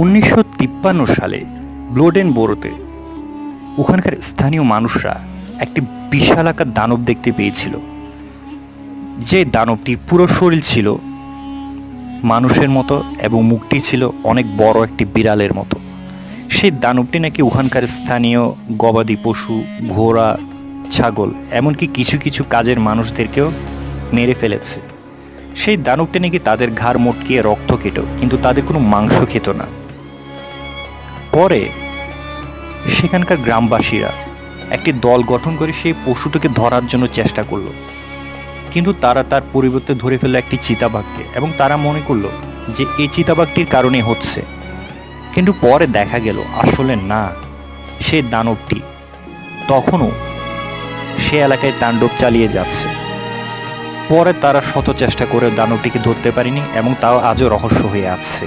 1953 সালে ব্লোডেনবোরোতে ওখানকার স্থানীয় মানুষরা একটি বিশালাকার দানব দেখতে পেয়েছিল। যে দানবটির পুরো শরীর ছিল মানুষের মতো এবং মুখটি ছিল অনেক বড় একটি বিড়ালের মতো। সেই দানবটি নাকি ওখানকার স্থানীয় গবাদি পশু, ঘোড়া, ছাগল, এমনকি কিছু কিছু কাজের মানুষদেরকেও মেরে ফেলেছে। সেই দানবটি নাকি তাদের ঘাড় মটকিয়ে রক্ত খেত, কিন্তু তাদের কোনো মাংস খেত না। পরে সেখানকার গ্রামবাসীরা একটি দল গঠন করে সেই পশুটিকে ধরার জন্য চেষ্টা করলো, কিন্তু তারা তার পরিবর্তে ধরে ফেললো একটি চিতাবাঘকে, এবং তারা মনে করলো যে এই চিতাবাঘটির কারণে হচ্ছে। কিন্তু পরে দেখা গেল আসলে না, সেই দানবটি তখনও সে এলাকায় তাণ্ডব চালিয়ে যাচ্ছে। পরে তারা শত চেষ্টা করে দানবটিকে ধরতে পারেনি, এবং তাও আজও রহস্য হয়ে আছে।